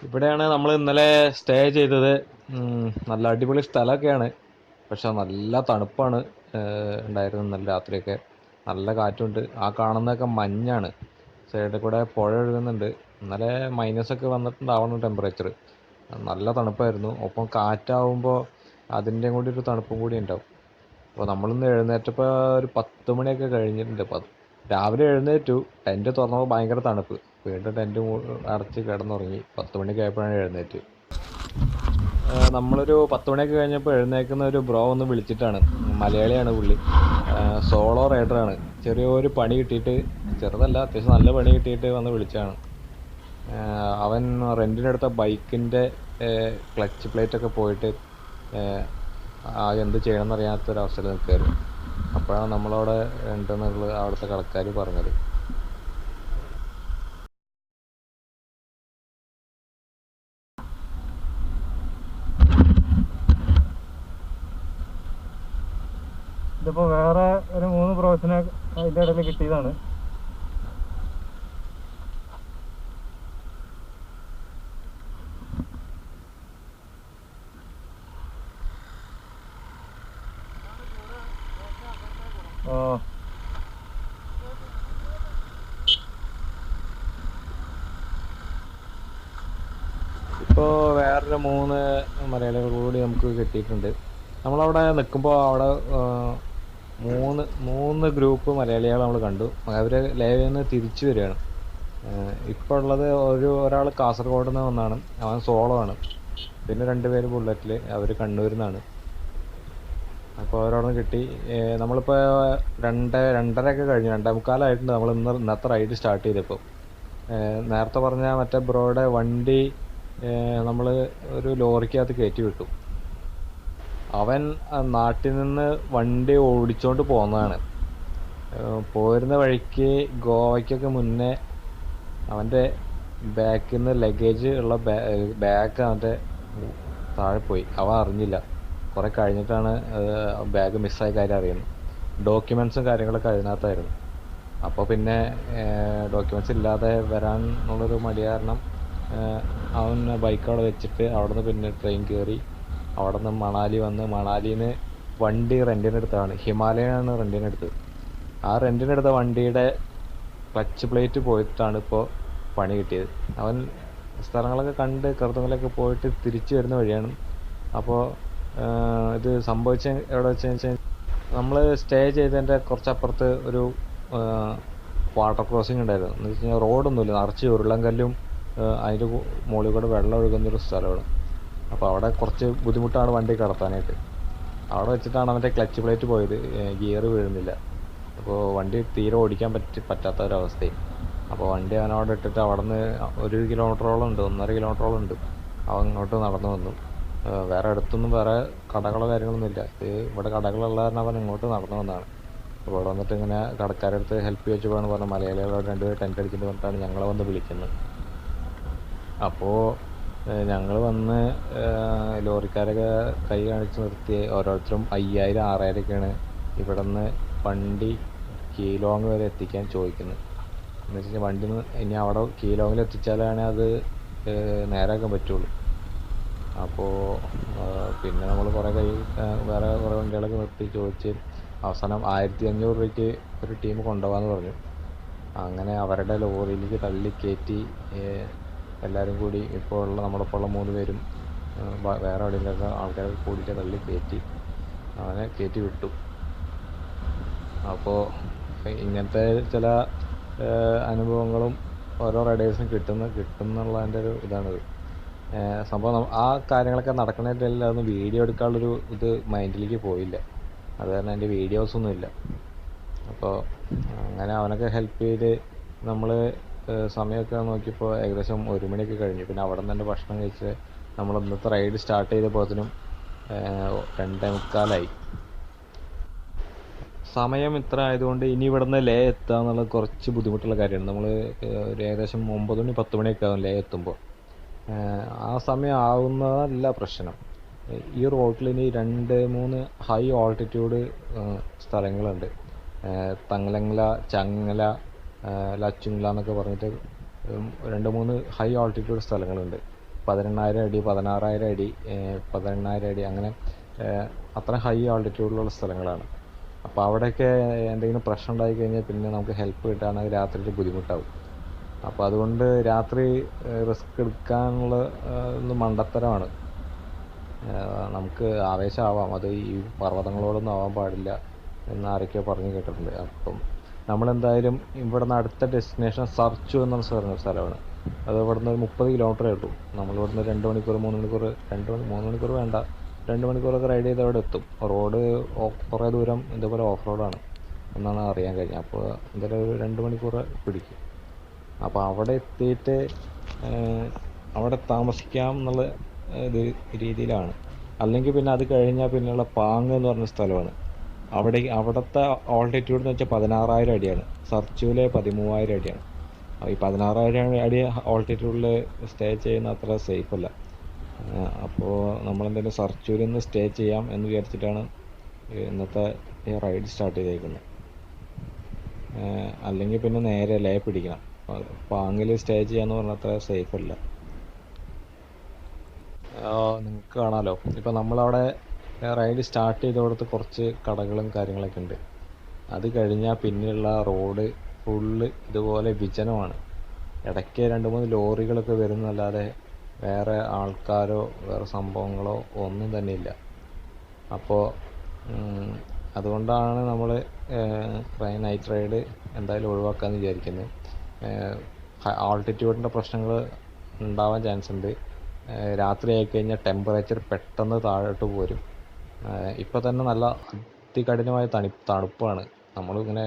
ഇവിടെയാണ് നമ്മൾ ഇന്നലെ സ്റ്റേ ചെയ്തത്. നല്ല അടിപൊളി സ്ഥലമൊക്കെയാണ്, പക്ഷെ നല്ല തണുപ്പാണ് ഉണ്ടായിരുന്നത്. ഇന്നലെ രാത്രിയൊക്കെ നല്ല കാറ്റുണ്ട്. ആ കാണുന്നതൊക്കെ മഞ്ഞാണ്. സൈഡിൽ കൂടെ പുഴ ഒഴുകുന്നുണ്ട്. ഇന്നലെ മൈനസൊക്കെ വന്നിട്ടുണ്ടാവണം ടെമ്പറേച്ചർ. നല്ല തണുപ്പായിരുന്നു. ഒപ്പം കാറ്റാവുമ്പോൾ അതിൻ്റെയും കൂടി ഒരു തണുപ്പും കൂടി ഉണ്ടാവും. അപ്പോൾ നമ്മളിന്ന് എഴുന്നേറ്റപ്പോൾ ഒരു 10 മണിയൊക്കെ കഴിഞ്ഞിട്ടുണ്ട്. രാവിലെ എഴുന്നേറ്റു, ടെൻറ്റ് തുറന്നപ്പോൾ ഭയങ്കര തണുപ്പ്. വീണ്ടും ടെൻറ്റ് അടച്ച് കിടന്നുറങ്ങി. 10 മണിയൊക്കെ ആയപ്പോഴാണ് എഴുന്നേറ്റ്. നമ്മളൊരു 10 മണിയൊക്കെ കഴിഞ്ഞപ്പോൾ എഴുന്നേൽക്കുന്ന ഒരു ബ്രോ ഒന്ന് വിളിച്ചിട്ടാണ്. മലയാളിയാണ് പുള്ളി. സോളോ റൈഡറാണ്. ചെറിയൊരു പണി കിട്ടിയിട്ട്, ചെറുതല്ല, അത്യാവശ്യം നല്ല പണി കിട്ടിയിട്ട് വന്ന് വിളിച്ചതാണ്. അവൻ റെൻറ്റിനെടുത്ത ബൈക്കിൻ്റെ ക്ലച്ച് പ്ലേറ്റൊക്കെ പോയിട്ട് എന്ത് ചെയ്യണമെന്ന് അറിയാത്തൊരവസ്ഥയിൽ നിൽക്കുകയായിരുന്നു. അപ്പോഴാണ് നമ്മളവിടെ ഉണ്ടെന്നുള്ളത് അവിടുത്തെ കടക്കാർ പറഞ്ഞത്. ഇതിപ്പോൾ വേറെ ഒരു 3 ബ്രോസിനെ അതിൻ്റെ ഇടയിൽ കിട്ടിയതാണ്. ഇപ്പോൾ വേറൊരു 3 മലയാളികൾ കൂടി നമുക്ക് കിട്ടിയിട്ടുണ്ട്. നമ്മളവിടെ നിൽക്കുമ്പോൾ അവിടെ മൂന്ന് ഗ്രൂപ്പ് മലയാളികൾ നമ്മൾ കണ്ടു. അവർ ലേവിൽ നിന്ന് തിരിച്ചു വരികയാണ്. ഇപ്പോൾ ഉള്ളത് ഒരാൾ കാസർഗോഡ് നിന്ന് വന്നാണ്. അവൻ സോളോ ആണ്. പിന്നെ 2 പേര് ബുള്ളറ്റിൽ, അവർ കണ്ണൂരിൽ നിന്നാണ്. അപ്പോൾ അവരവിടെ നിന്ന് കിട്ടി. നമ്മളിപ്പോൾ 2:30 കഴിഞ്ഞു, 2:45 നമ്മൾ ഇന്നത്തെ റൈഡ് സ്റ്റാർട്ട് ചെയ്തപ്പോൾ. നേരത്തെ പറഞ്ഞ മറ്റേ ബ്രോയുടെ വണ്ടി നമ്മൾ ഒരു ലോറിക്കകത്ത് കയറ്റി വിട്ടു. അവൻ നാട്ടിൽ നിന്ന് വണ്ടി ഓടിച്ചോണ്ട് പോകുന്നതാണ്. പോരുന്ന വഴിക്ക് ഗോവയ്ക്കൊക്കെ മുന്നേ അവൻ്റെ ബാക്കിൽ നിന്ന് ലഗേജ് ഉള്ള ബാഗ് അവൻ്റെ താഴെ പോയി. അവൻ അറിഞ്ഞില്ല. കുറേ കഴിഞ്ഞിട്ടാണ് ബാഗ് മിസ്സായ കാര്യം അറിയുന്നത്. ഡോക്യുമെൻസും കാര്യങ്ങളൊക്കെ അതിനകത്തായിരുന്നു. അപ്പോൾ പിന്നെ ഡോക്യുമെൻറ്റ്സ് ഇല്ലാതെ വരാൻ ഉള്ളൊരു മടി കാരണം അവൻ ബൈക്ക് അവിടെ വെച്ചിട്ട് അവിടെ നിന്ന് പിന്നെ ട്രെയിൻ കയറി അവിടെ നിന്ന് മണാലി വന്ന്, മണാലിയിൽ നിന്ന് വണ്ടി റെൻറ്റിനെടുത്തതാണ്. ഹിമാലയനാണ് റെൻറ്റിനെടുത്തത്. ആ റെൻറ്റിനെടുത്ത വണ്ടിയുടെ ക്ലച്ച് പ്ലേറ്റ് പോയിട്ടാണ് ഇപ്പോൾ പണി കിട്ടിയത്. അവൻ സ്ഥലങ്ങളൊക്കെ കണ്ട് കറുത്തങ്ങളൊക്കെ പോയിട്ട് തിരിച്ചു വരുന്ന വഴിയാണ്. അപ്പോൾ ഇത് സംഭവിച്ച എവിടെ വെച്ച് വെച്ചാൽ, നമ്മൾ സ്റ്റേ ചെയ്തതിൻ്റെ കുറച്ചപ്പുറത്ത് ഒരു വാട്ടർ ക്രോസിങ് ഉണ്ടായിരുന്നു. എന്ന് വെച്ച് കഴിഞ്ഞാൽ റോഡൊന്നുമില്ല, നിറച്ച് ഉരുളൻകല്ലും അതിൻ്റെ മുകളിൽ കൂടെ വെള്ളം ഒഴുകുന്നൊരു സ്ഥലമാണ്. അപ്പോൾ അവിടെ കുറച്ച് ബുദ്ധിമുട്ടാണ് വണ്ടി കടത്താനായിട്ട്. അവിടെ വെച്ചിട്ടാണ് അവൻ്റെ ക്ലച്ച് പ്ലേറ്റ് പോയത്. ഗിയർ വീഴുന്നില്ല. അപ്പോൾ വണ്ടി തീരെ ഓടിക്കാൻ പറ്റാത്ത ഒരവസ്ഥയും. അപ്പോൾ വണ്ടി അവനവിടെ ഇട്ടിട്ട് അവിടെ നിന്ന് 1 കിലോമീറ്ററോളം ഉണ്ട്, 1.5 കിലോമീറ്ററോളം ഉണ്ട്. അവൻ ഇങ്ങോട്ട് നടന്നു വന്നു. വേറെ അടുത്തൊന്നും വേറെ കടകളോ കാര്യങ്ങളൊന്നും ഇല്ല. ഇവിടെ കടകളുള്ള കാരണം അവൻ ഇങ്ങോട്ട് നടന്നു വന്നതാണ്. അപ്പോൾ ഇവിടെ വന്നിട്ട് ഇങ്ങനെ കടക്കാരുടെ അടുത്ത് ഹെൽപ്പ് ചോദിച്ചപ്പോഴാണ് പറഞ്ഞത് മലയാളികളോട് 2 പേര് ടെൻ്റ് അടിച്ചിട്ട് പറഞ്ഞിട്ടാണ് ഞങ്ങളെ വന്ന് വിളിക്കുന്നത്. അപ്പോൾ ഞങ്ങൾ വന്ന് ലോറിക്കാരൊക്കെ കൈ കാണിച്ച് നിർത്തി. ഓരോരുത്തരും 5000 6000ഒക്കെയാണ് ഇവിടെ നിന്ന് വണ്ടി കീലോങ് വരെ എത്തിക്കാൻ ചോദിക്കുന്നത്. എന്ന് വെച്ച് കഴിഞ്ഞാൽ വണ്ടി ഇനി അവിടെ കീലോങ്ങിൽ എത്തിച്ചാലാണ് അത് നേരാക്കാൻ പറ്റുള്ളൂ. അപ്പോൾ പിന്നെ നമ്മൾ കുറേ വേറെ കുറേ വണ്ടികളൊക്കെ നിർത്തി ചോദിച്ച് അവസാനം 1500 രൂപയ്ക്ക് ഒരു ടീം കൊണ്ടുപോകാമെന്ന് പറഞ്ഞു. അങ്ങനെ അവരുടെ ലോറിയിലേക്ക് തള്ളി കയറ്റി എല്ലാവരും കൂടി ഇപ്പോൾ ഉള്ള നമ്മളൊപ്പം ഉള്ള 3 പേരും വേറെ എവിടെയെങ്കിലൊക്കെ ആൾക്കാരെ കൂടിയിട്ട് തള്ളി കയറ്റി അവനെ കയറ്റി വിട്ടു. അപ്പോൾ ഇങ്ങനത്തെ ചില അനുഭവങ്ങളും ഓരോ റൈഡേഴ്സിനും കിട്ടുന്നുള്ളതിൻ്റെ ഒരു ഇതാണിത്. സംഭവം ആ കാര്യങ്ങളൊക്കെ നടക്കുന്നതിൽ അതൊന്നും വീഡിയോ എടുക്കാനുള്ളൊരു ഇത് മൈൻഡിലേക്ക് പോയില്ല. അത് കാരണം അതിൻ്റെ വീഡിയോസൊന്നും ഇല്ല. അപ്പോൾ അങ്ങനെ അവനൊക്കെ ഹെൽപ്പ് ചെയ്ത് നമ്മൾ സമയമൊക്കെ നോക്കിയപ്പോൾ ഏകദേശം 1 മണിയൊക്കെ കഴിഞ്ഞു. പിന്നെ അവിടെ നിന്ന് തന്നെ ഭക്ഷണം കഴിച്ച് നമ്മൾ ഇന്നത്തെ റൈഡ് സ്റ്റാർട്ട് ചെയ്തപ്പോഴത്തേനും 2:45 സമയം ഇത്ര ആയതുകൊണ്ട് ഇനി ഇവിടുന്ന് ലേ എത്തുക എന്നുള്ളത് കുറച്ച് ബുദ്ധിമുട്ടുള്ള കാര്യമാണ്. നമ്മൾ ഒരു ഏകദേശം 9 മണി 10 മണിയൊക്കെ ആകും ലേ എത്തുമ്പോൾ. ആ സമയം ആവുന്നതല്ല പ്രശ്നം. ഈ റോഡിൽ ഇനി 2-3 ഹൈ ഓൾട്ടിറ്റ്യൂഡ് സ്ഥലങ്ങളുണ്ട്. തങ്ങലങ്ങല, ചങ്ങല, ലച്ചുങ്ങല എന്നൊക്കെ പറഞ്ഞിട്ട് 2-3 ഹൈ ഓൾട്ടിറ്റ്യൂഡ് സ്ഥലങ്ങളുണ്ട്. 18,000 അടി, 16,000 അടി, 18,000 അടി, അങ്ങനെ അത്ര ഹൈ ആൾട്ടിറ്റ്യൂഡിലുള്ള സ്ഥലങ്ങളാണ്. അപ്പോൾ അവിടെയൊക്കെ എന്തെങ്കിലും പ്രശ്നം ഉണ്ടായി കഴിഞ്ഞാൽ പിന്നെ നമുക്ക് ഹെൽപ്പ് കിട്ടുകയാണെങ്കിൽ രാത്രിയിൽ ബുദ്ധിമുട്ടാവും. അപ്പോൾ അതുകൊണ്ട് രാത്രി റിസ്ക് എടുക്കാനുള്ള ഒന്ന് മണ്ടത്തരമാണ്. നമുക്ക് ആവേശമാവാം, അത് ഈ പർവ്വതങ്ങളോടൊന്നും ആവാൻ പാടില്ല എന്ന് ആരൊക്കെയോ പറഞ്ഞു കേട്ടിട്ടുണ്ട്. അപ്പം നമ്മളെന്തായാലും ഇവിടെ നിന്ന് അടുത്ത ഡെസ്റ്റിനേഷൻ സർച്ചു എന്ന സ്ഥലമാണ്. അത് ഇവിടെ നിന്ന് 30 കിലോമീറ്ററേ ഉള്ളൂ. നമ്മളിവിടെ നിന്ന് 2 മണിക്കൂർ 3 മണിക്കൂർ 3 മണിക്കൂർ വേണ്ട, 2 മണിക്കൂറൊക്കെ റൈഡ് ചെയ്ത് അവിടെ എത്തും. റോഡ് കുറേ ദൂരം ഇതുപോലെ ഓഫ് റോഡാണ് എന്നാണ് അറിയാൻ കഴിഞ്ഞത്. അപ്പോൾ എന്തായാലും ഒരു 2 മണിക്കൂർ പിടിക്കും. അപ്പോൾ അവിടെ എത്തിയിട്ട് അവിടെ താമസിക്കാം എന്നുള്ള ഇത് രീതിയിലാണ്. അല്ലെങ്കിൽ പിന്നെ അത് കഴിഞ്ഞാൽ പിന്നെയുള്ള പാങ് എന്ന് പറഞ്ഞ സ്ഥലമാണ്. അവിടുത്തെ ഓൾട്ടിറ്റ്യൂഡ് എന്ന് വെച്ചാൽ 16,000 അടിയാണ്. സർച്ചുവിലെ 13,000 അടിയാണ്. ഈ 16,000 അടി ഓൾട്ടിറ്റ്യൂഡിൽ സ്റ്റേ ചെയ്യുന്ന അത്ര സേഫ് അല്ല. അപ്പോൾ നമ്മളെന്തായാലും സർച്ചുവിൽ നിന്ന് സ്റ്റേ ചെയ്യാം എന്ന് വിചാരിച്ചിട്ടാണ് ഇന്നത്തെ ഈ റൈഡ് സ്റ്റാർട്ട് ചെയ്തേക്കുന്നത്. അല്ലെങ്കിൽ പിന്നെ നേരെ ലേ പിടിക്കണം. പാങ്ങിൽ സ്റ്റേ ചെയ്യാന്ന് പറഞ്ഞാൽ അത്ര സേഫ് അല്ല. നിങ്ങൾക്ക് കാണാമല്ലോ, ഇപ്പം നമ്മളവിടെ റൈഡ് സ്റ്റാർട്ട് ചെയ്തോടത്ത് കുറച്ച് കടകളും കാര്യങ്ങളൊക്കെ ഉണ്ട്. അത് കഴിഞ്ഞാൽ പിന്നെയുള്ള റോഡ് ഫുള്ള് ഇതുപോലെ വിജനമാണ്. ഇടയ്ക്ക് 2-3 ലോറികളൊക്കെ വരുന്നല്ലാതെ വേറെ ആൾക്കാരോ വേറെ സംഭവങ്ങളോ ഒന്നും തന്നെ ഇല്ല. അപ്പോൾ അതുകൊണ്ടാണ് നമ്മൾ നൈറ്റ് റൈഡ് എന്തായാലും ഒഴിവാക്കാമെന്ന് വിചാരിക്കുന്നത്. ആൾട്ടിറ്റ്യൂഡിൻ്റെ പ്രശ്നങ്ങൾ ഉണ്ടാവാൻ ചാൻസ് ഉണ്ട്. രാത്രി ആയിക്കഴിഞ്ഞാൽ ടെമ്പറേച്ചർ പെട്ടെന്ന് താഴോട്ട് പോരും. ഇപ്പോൾ തന്നെ നല്ല അതികഠിനമായ തണുപ്പാണ്. നമ്മളിങ്ങനെ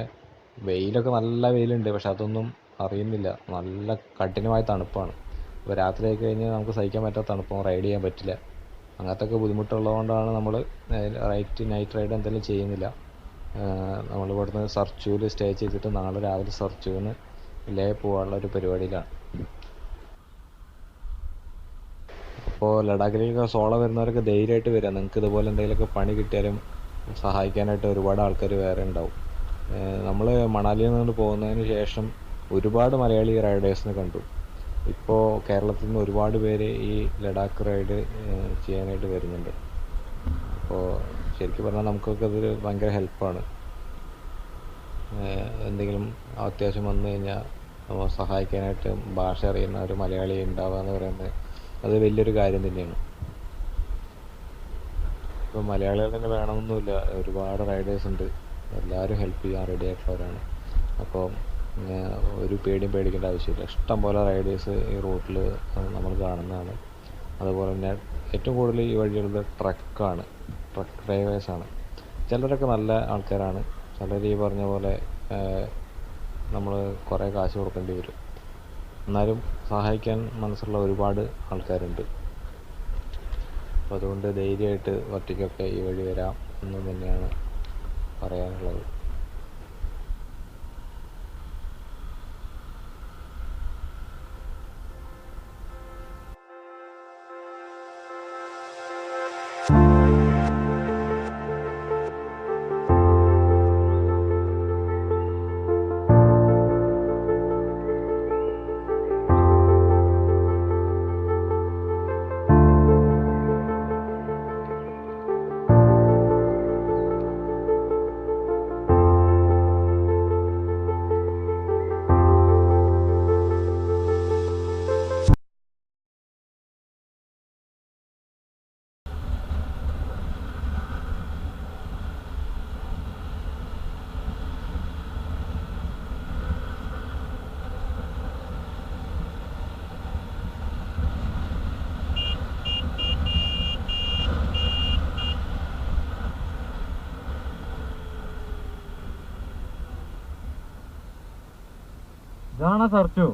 വെയിലൊക്കെ നല്ല വെയിലുണ്ട്, പക്ഷെ അതൊന്നും അറിയുന്നില്ല. നല്ല കഠിനമായ തണുപ്പാണ്. ഇപ്പോൾ രാത്രി ആയിക്കഴിഞ്ഞാൽ നമുക്ക് സഹിക്കാൻ പറ്റാത്ത തണുപ്പാണ്, റൈഡ് ചെയ്യാൻ പറ്റില്ല. അങ്ങനത്തെ ഒക്കെ ബുദ്ധിമുട്ടുള്ളതുകൊണ്ടാണ് നമ്മൾ നൈറ്റ് റൈഡ് എന്തെങ്കിലും ചെയ്യുന്നില്ല. നമ്മൾ ഇവിടുന്ന് സർച്ചുവിൽ സ്റ്റേ ചെയ്തിട്ട് നാളെ രാവിലെ സർച്ചുവിന് ലേ പോകാനുള്ള ഒരു പരിപാടിയിലാണ്. അപ്പോൾ ലഡാക്കിലേക്ക് സോളോ വരുന്നവരൊക്കെ ധൈര്യമായിട്ട് വരിക. നിങ്ങൾക്ക് ഇതുപോലെ എന്തെങ്കിലുമൊക്കെ പണി കിട്ടിയാലും സഹായിക്കാനായിട്ട് ഒരുപാട് ആൾക്കാർ വേറെ ഉണ്ടാവും. നമ്മൾ മണാലിയിൽ നിന്ന് പോകുന്നതിന് ശേഷം ഒരുപാട് മലയാളി റൈഡേഴ്സിനെ കണ്ടു. ഇപ്പോൾ കേരളത്തിൽ നിന്ന് ഒരുപാട് പേര് ഈ ലഡാക്ക് റൈഡ് ചെയ്യാനായിട്ട് വരുന്നുണ്ട്. അപ്പോൾ ശരിക്കും പറഞ്ഞാൽ നമുക്കൊക്കെ അതൊരു ഭയങ്കര ഹെൽപ്പാണ്. എന്തെങ്കിലും അത്യാവശ്യം വന്നു കഴിഞ്ഞാൽ സഹായിക്കാനായിട്ട് ഭാഷ അറിയുന്ന ഒരു മലയാളി ഉണ്ടാവുക എന്ന് പറയുന്നത് അത് വലിയൊരു കാര്യം തന്നെയാണ്. ഇപ്പോൾ മലയാളികൾ തന്നെ വേണമെന്നൊന്നുമില്ല, ഒരുപാട് റൈഡേഴ്സ് ഉണ്ട്. എല്ലാവരും ഹെൽപ്പ് ചെയ്യാൻ റെഡി ആയിട്ടുള്ളവരാണ്. അപ്പോൾ ഒരു പേടിയും പേടിക്കേണ്ട ആവശ്യമില്ല. ഇഷ്ടം പോലെ റൈഡേഴ്സ് ഈ റൂട്ടിൽ നമ്മൾ കാണുന്നതാണ്. അതുപോലെ തന്നെ ഏറ്റവും കൂടുതൽ ഈ വഴിയുള്ളത് ട്രക്ക് ഡ്രൈവേഴ്സാണ്. ചിലരൊക്കെ നല്ല ആൾക്കാരാണ്, ചിലർ ഈ പറഞ്ഞ പോലെ നമ്മൾ കുറേ കാശ് കൊടുക്കേണ്ടി വരും. എന്നാലും സഹായിക്കാൻ മനസ്സുള്ള ഒരുപാട് ആൾക്കാരുണ്ട്. അപ്പോൾ അതുകൊണ്ട് ധൈര്യമായിട്ട് ഒറ്റയ്ക്കൊക്കെ ഈ വഴി വരാം എന്ന് തന്നെയാണ് പറയാനുള്ളത്. ഇതാണോ സർച്ചു?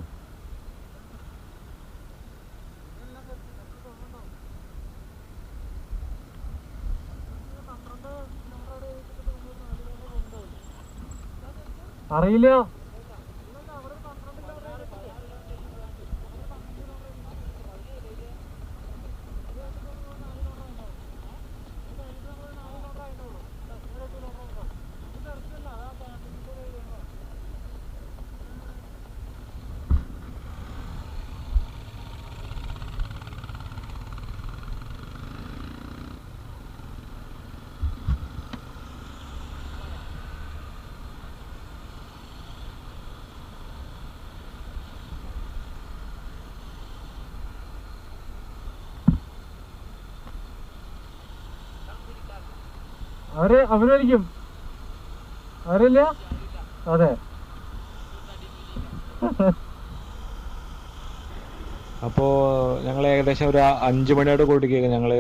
അറിയില്ല. അവരായിരിക്കും. അവരില്ല? അതെ. അപ്പോൾ ഞങ്ങൾ ഏകദേശം ഒരു 5 മണിയോട് കൂടിക്ക് ഞങ്ങൾ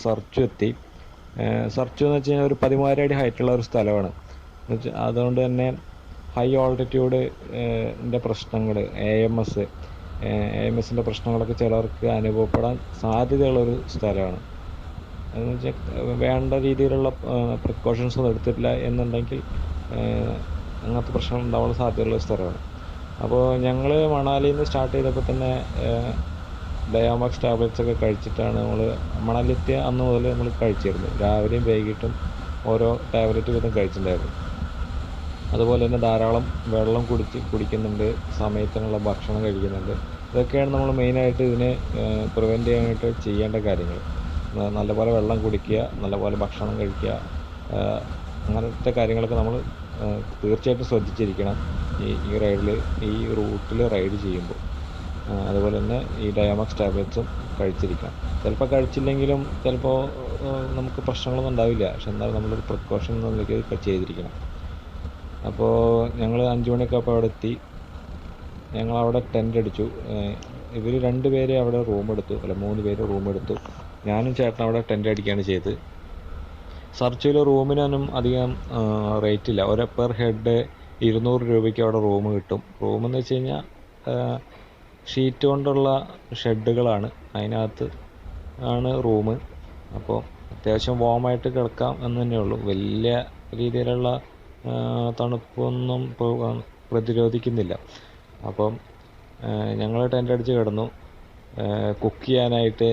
സർച്ചു എത്തി. സർച്ചു എന്ന് വെച്ച് കഴിഞ്ഞാൽ ഒരു 13 അടി ഹൈറ്റുള്ള ഒരു സ്ഥലമാണ്. അതുകൊണ്ട് തന്നെ ഹൈ ഓൾട്ടിറ്റ്യൂഡ് ൻ്റെ പ്രശ്നങ്ങൾ, AMSൻ്റെ പ്രശ്നങ്ങളൊക്കെ ചിലർക്ക് അനുഭവപ്പെടാൻ സാധ്യതയുള്ളൊരു സ്ഥലമാണ്. എന്ന് വെച്ചാൽ വേണ്ട രീതിയിലുള്ള പ്രിക്കോഷൻസ് ഒന്നും എടുത്തിട്ടില്ല എന്നുണ്ടെങ്കിൽ അങ്ങനത്തെ പ്രശ്നം ഉണ്ടാവാൻ സാധ്യതയുള്ള സ്ഥലമാണ്. അപ്പോൾ ഞങ്ങൾ മണാലിയിൽ നിന്ന് സ്റ്റാർട്ട് ചെയ്തപ്പോൾ തന്നെ ഡയാമാക്സ് ടാബ്ലറ്റ്സ് ഒക്കെ കഴിച്ചിട്ടാണ് നമ്മൾ മണാലിയെത്തിയ അന്ന് മുതൽ നമ്മൾ കഴിച്ചിരുന്നു. രാവിലെയും വൈകിട്ടും ഓരോ ടാബ്ലറ്റ് വീതം കഴിച്ചിട്ടുണ്ടായിരുന്നു. അതുപോലെ തന്നെ ധാരാളം വെള്ളം കുടിക്കുന്നുണ്ട്, സമയത്തിനുള്ള ഭക്ഷണം കഴിക്കുന്നുണ്ട്. ഇതൊക്കെയാണ് നമ്മൾ മെയിനായിട്ട് ഇതിനെ പ്രിവെൻറ്റ് ചെയ്യാനായിട്ട് ചെയ്യേണ്ട കാര്യങ്ങൾ. നല്ലപോലെ വെള്ളം കുടിക്കുക, നല്ലപോലെ ഭക്ഷണം കഴിക്കുക, അങ്ങനത്തെ കാര്യങ്ങളൊക്കെ നമ്മൾ തീർച്ചയായിട്ടും ശ്രദ്ധിച്ചിരിക്കണം ഈ റൂട്ടിൽ റൈഡ് ചെയ്യുമ്പോൾ. അതുപോലെ തന്നെ ഈ ഡയാമാക്സ് ടാബ്ലറ്റ്സും കഴിച്ചിരിക്കണം. ചിലപ്പോൾ കഴിച്ചില്ലെങ്കിലും ചിലപ്പോൾ നമുക്ക് പ്രശ്നങ്ങളൊന്നും ഉണ്ടാവില്ല. പക്ഷെ എന്നാലും നമ്മളൊരു പ്രിക്കോഷൻ എന്നുള്ളത് ചെയ്തിരിക്കണം. അപ്പോൾ ഞങ്ങൾ 5 മണിയൊക്കെ അപ്പോൾ അവിടെ എത്തി. ഞങ്ങളവിടെ ടെൻ്റ് അടിച്ചു. ഇവർ 2 പേര് അവിടെ റൂം എടുത്തു, 3 പേര് റൂം എടുത്തു. ഞാനും ചേട്ടനും അവിടെ ടെൻ്റ് അടിക്കുകയാണ് ചെയ്തത്. സർച്ചിൽ റൂമിനൊന്നും അധികം റേറ്റ് ഇല്ല. പെർ ഹെഡ് 200 രൂപയ്ക്ക് അവിടെ റൂം കിട്ടും. റൂമെന്ന് വെച്ച് കഴിഞ്ഞാൽ ഷീറ്റ് കൊണ്ടുള്ള ഷെഡുകളാണ്, അതിനകത്ത് ആണ് റൂം. അപ്പോൾ അത്യാവശ്യം വാമായിട്ട് കിടക്കാം എന്ന് തന്നെ ഉള്ളൂ. വലിയ രീതിയിലുള്ള തണുപ്പൊന്നും പ്രതിരോധിക്കുന്നില്ല. അപ്പം ഞങ്ങൾ ടെൻ്റ് അടിച്ച് കിടന്നു. കുക്ക് ചെയ്യാനായിട്ട്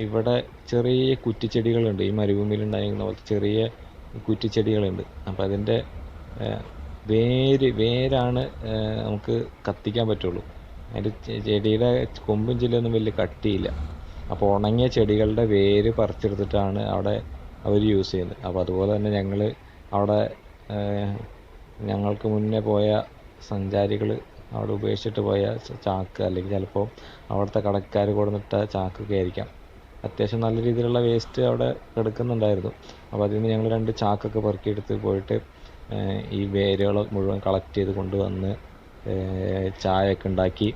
ഇവിടെ ചെറിയ കുറ്റിച്ചെടികളുണ്ട്. ഈ മരുഭൂമിയിലുണ്ടായിരുന്ന പോലത്തെ ചെറിയ കുറ്റിച്ചെടികളുണ്ട്. അപ്പോൾ അതിൻ്റെ വേരാണ് നമുക്ക് കത്തിക്കാൻ പറ്റുള്ളൂ. അതിൻ്റെ ചെടിയുടെ കൊമ്പും ചില്ലൊന്നും വലിയ കട്ടിയില്ല. അപ്പോൾ ഉണങ്ങിയ ചെടികളുടെ വേര് പറിച്ചെടുത്തിട്ടാണ് അവിടെ അവർ യൂസ് ചെയ്യുന്നത്. അപ്പോൾ അതുപോലെ തന്നെ ഞങ്ങൾ അവിടെ ഞങ്ങൾക്ക് മുന്നേ പോയ സഞ്ചാരികൾ അവിടെ ഉപേക്ഷിച്ചിട്ട് പോയ ചാക്ക്, അല്ലെങ്കിൽ ചിലപ്പോൾ അവിടുത്തെ കടക്കാർ കൊടുന്നിട്ട ചാക്കൊക്കെ ആയിരിക്കാം. അത്യാവശ്യം നല്ല രീതിയിലുള്ള വേസ്റ്റ് അവിടെ കിടക്കുന്നുണ്ടായിരുന്നു. അപ്പോൾ അതിൽ നിന്ന് ഞങ്ങൾ 2 ചാക്കൊക്കെ പെറുക്കിയെടുത്ത് പോയിട്ട് ഈ വേരുകൾ മുഴുവൻ കളക്ട് ചെയ്ത് കൊണ്ടുവന്ന് ചായയൊക്കെ ഉണ്ടാക്കി,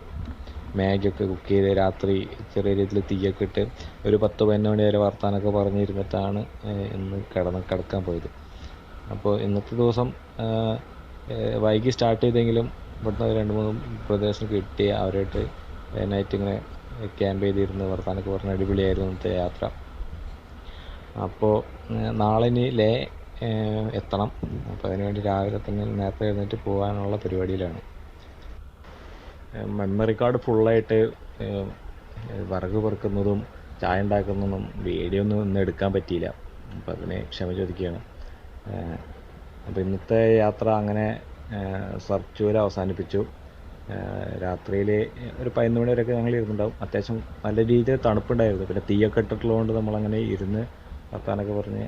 മാഗിയൊക്കെ കുക്ക് ചെയ്ത് രാത്രി ചെറിയ രീതിയിൽ തീയൊക്കെ ഇട്ട് ഒരു 10-11 മണി വരെ വർത്താനമൊക്കെ പറഞ്ഞിരുന്നിട്ടാണ് ഇന്ന് കിടക്കാൻ പോയത്. അപ്പോൾ ഇന്നത്തെ ദിവസം വൈകി സ്റ്റാർട്ട് ചെയ്തെങ്കിലും ഇവിടുന്ന് 2-3 ബ്രദേഴ്സിന് കിട്ടി. അവരായിട്ട് നൈറ്റ് ഇങ്ങനെ ക്യാമ്പ് ചെയ്തിരുന്ന് വർത്താനൊക്കെ പറഞ്ഞ് അടിപൊളിയായിരുന്നു ഇന്നത്തെ യാത്ര. അപ്പോൾ നാളെ ഇനി ലേ എത്തണം. അപ്പോൾ അതിനുവേണ്ടി രാവിലെ തന്നെ നേരത്തെ എഴുന്നേറ്റ് പോകാനുള്ള പരിപാടിയിലാണ്. മെമ്മറി കാർഡ് ഫുള്ളായിട്ട് വിറക് പെറുക്കുന്നതും ചായ ഉണ്ടാക്കുന്നതും വീഡിയോ ഒന്നും ഇന്ന് എടുക്കാൻ പറ്റിയില്ല. അപ്പോൾ അതിന് ക്ഷമ ചോദിക്കുകയാണ്. അപ്പോൾ ഇന്നത്തെ യാത്ര അങ്ങനെ സർച്ചൂൽ അവസാനിപ്പിച്ചു. രാത്രിയിൽ ഒരു 11 മണി വരെയൊക്കെ ഞങ്ങൾ ഇരുന്നുണ്ടാവും. അത്യാവശ്യം നല്ല രീതിയിൽ തണുപ്പുണ്ടായിരുന്നു. പിന്നെ തീയൊക്കെ ഇട്ടിട്ടുള്ളതുകൊണ്ട് നമ്മളങ്ങനെ ഇരുന്ന് വർത്താനൊക്കെ പറഞ്ഞ്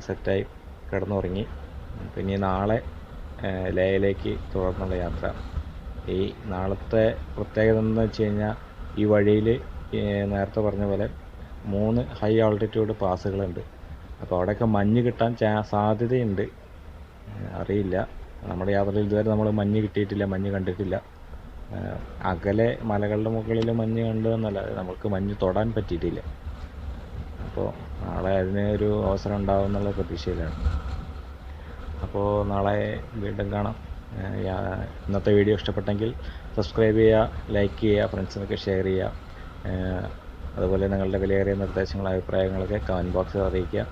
സെറ്റായി കിടന്നുറങ്ങി. പിന്നെ നാളെ ലേയിലേക്ക് തുടർന്നുള്ള യാത്ര. ഈ നാളത്തെ പ്രത്യേകത എന്ന് വെച്ച് കഴിഞ്ഞാൽ ഈ വഴിയിൽ നേരത്തെ പറഞ്ഞ പോലെ 3 ഹൈ ആൾട്ടിറ്റ്യൂഡ് പാസുകളുണ്ട്. അപ്പോൾ അവിടെയൊക്കെ മഞ്ഞ് കിട്ടാൻ സാധ്യതയുണ്ട്. അറിയില്ല. നമ്മുടെ യാത്രയിൽ ഇതുവരെ നമ്മൾ മഞ്ഞ് കിട്ടിയിട്ടില്ല, മഞ്ഞ് കണ്ടിട്ടില്ല. അകലെ മലകളുടെ മുകളിൽ മഞ്ഞ് കണ്ടു എന്നല്ലാതെ നമുക്ക് മഞ്ഞ് തൊടാൻ പറ്റിയിട്ടില്ല. അപ്പോൾ നാളെ അതിന് ഒരു അവസരം ഉണ്ടാവും എന്നുള്ള പ്രതീക്ഷയിലാണ്. അപ്പോൾ നാളെ വീണ്ടും കാണാം. ഇന്നത്തെ വീഡിയോ ഇഷ്ടപ്പെട്ടെങ്കിൽ സബ്സ്ക്രൈബ് ചെയ്യുക, ലൈക്ക് ചെയ്യുക, ഫ്രണ്ട്സിനൊക്കെ ഷെയർ ചെയ്യുക. അതുപോലെ നിങ്ങളുടെ വിലയേറിയ നിർദ്ദേശങ്ങളും അഭിപ്രായങ്ങളൊക്കെ കമൻറ്റ് ബോക്സിൽ അറിയിക്കുക.